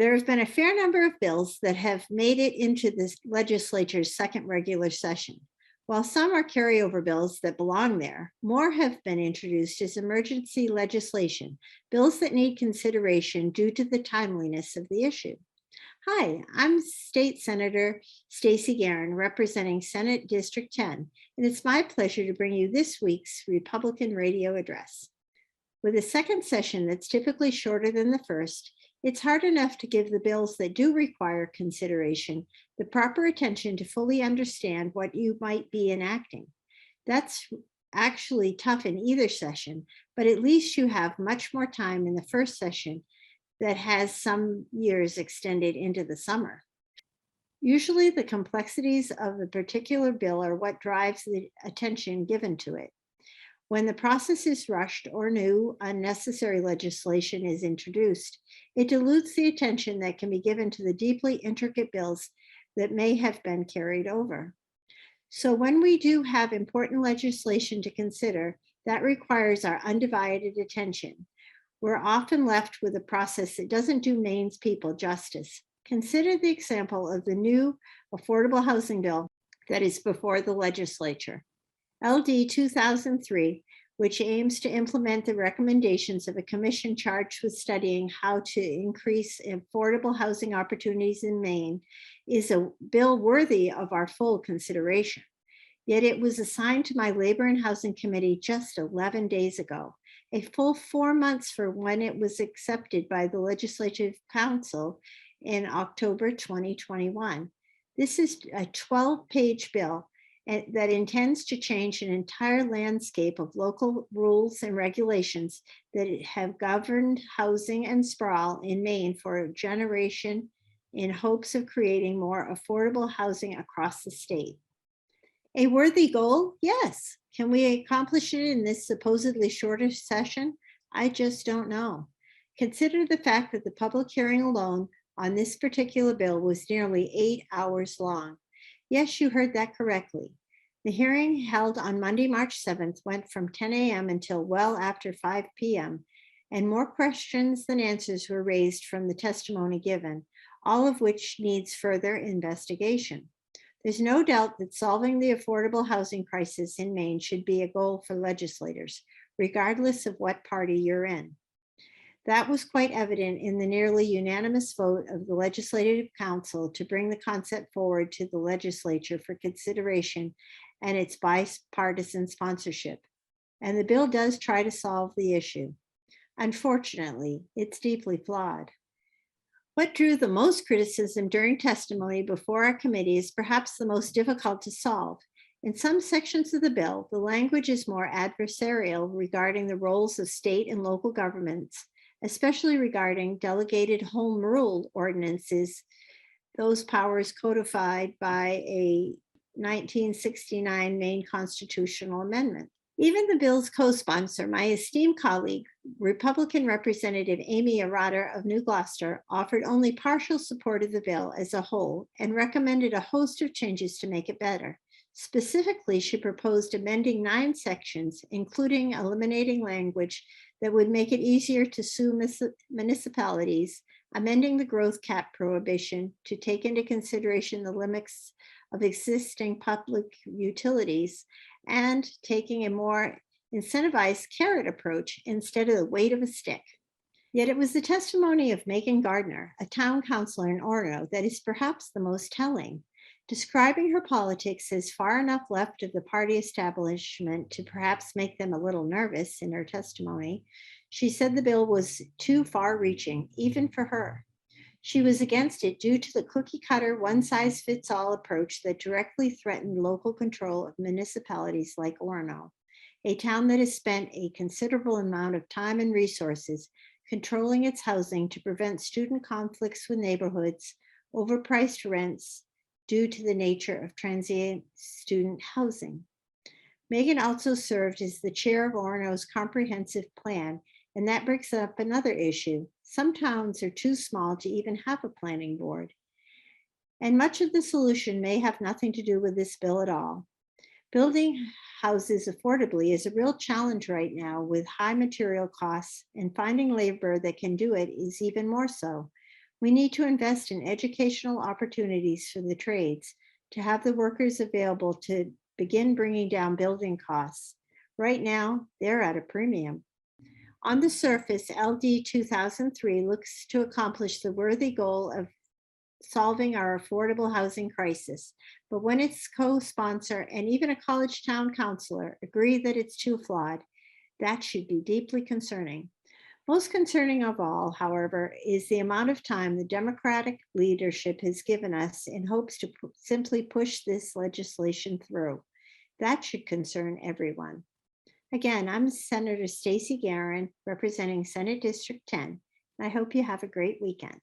There have been a fair number of bills that have made it into the legislature's second regular session. While some are carryover bills that belong there, more have been introduced as emergency legislation, bills that need consideration due to the timeliness of the issue. Hi, I'm State Senator Stacey Guerin, representing Senate District 10, and it's my pleasure to bring you this week's Republican Radio Address. With a second session that's typically shorter than the first, it's hard enough to give the bills that do require consideration the proper attention to fully understand what you might be enacting. That's actually tough in either session, but at least you have much more time in the first session that has some years extended into the summer. Usually the complexities of a particular bill are what drives the attention given to it. When the process is rushed or new, unnecessary legislation is introduced, it dilutes the attention that can be given to the deeply intricate bills that may have been carried over. So when we do have important legislation to consider, that requires our undivided attention. We're often left with a process that doesn't do Maine's people justice. Consider the example of the new affordable housing bill that is before the legislature. LD 2003, which aims to implement the recommendations of a commission charged with studying how to increase affordable housing opportunities in Maine, is a bill worthy of our full consideration. Yet it was assigned to my Labor and Housing Committee just 11 days ago, a full 4 months for when it was accepted by the Legislative Council in October 2021. This is a 12-page bill that intends to change an entire landscape of local rules and regulations that have governed housing and sprawl in Maine for a generation in hopes of creating more affordable housing across the state. A worthy goal? Yes. Can we accomplish it in this supposedly shorter session? I just don't know. Consider the fact that the public hearing alone on this particular bill was nearly 8 hours long. Yes, you heard that correctly. The hearing held on Monday, March 7th went from 10 a.m. until well after 5 p.m., and more questions than answers were raised from the testimony given, all of which needs further investigation. There's no doubt that solving the affordable housing crisis in Maine should be a goal for legislators, regardless of what party you're in. That was quite evident in the nearly unanimous vote of the Legislative Council to bring the concept forward to the legislature for consideration and its bipartisan sponsorship. And the bill does try to solve the issue. Unfortunately, it's deeply flawed. What drew the most criticism during testimony before our committee is perhaps the most difficult to solve. In some sections of the bill, the language is more adversarial regarding the roles of state and local governments, especially regarding delegated home rule ordinances, those powers codified by a 1969 Maine constitutional amendment. Even the bill's co-sponsor, my esteemed colleague, Republican Representative Amy Arata of New Gloucester, offered only partial support of the bill as a whole and recommended a host of changes to make it better. Specifically, she proposed amending 9 sections, including eliminating language that would make it easier to sue municipalities, amending the growth cap prohibition to take into consideration the limits of existing public utilities, and taking a more incentivized carrot approach instead of the weight of a stick. Yet it was the testimony of Megan Gardner, a town councilor in Orono, that is perhaps the most telling. Describing her politics as far enough left of the party establishment to perhaps make them a little nervous in her testimony, she said the bill was too far-reaching, even for her. She was against it due to the cookie-cutter, one-size-fits-all approach that directly threatened local control of municipalities like Orono, a town that has spent a considerable amount of time and resources controlling its housing to prevent student conflicts with neighborhoods, overpriced rents, due to the nature of transient student housing. Megan also served as the chair of Orono's comprehensive plan, and that brings up another issue. Some towns are too small to even have a planning board. And much of the solution may have nothing to do with this bill at all. Building houses affordably is a real challenge right now with high material costs, and finding labor that can do it is even more so. We need to invest in educational opportunities for the trades to have the workers available to begin bringing down building costs. Right now, they're at a premium. On the surface, LD 2003 looks to accomplish the worthy goal of solving our affordable housing crisis. But when its co-sponsor and even a college town councilor agree that it's too flawed, that should be deeply concerning. Most concerning of all, however, is the amount of time the Democratic leadership has given us in hopes to simply push this legislation through. That should concern everyone. Again, I'm Senator Stacey Guerin, representing Senate District 10. I hope you have a great weekend.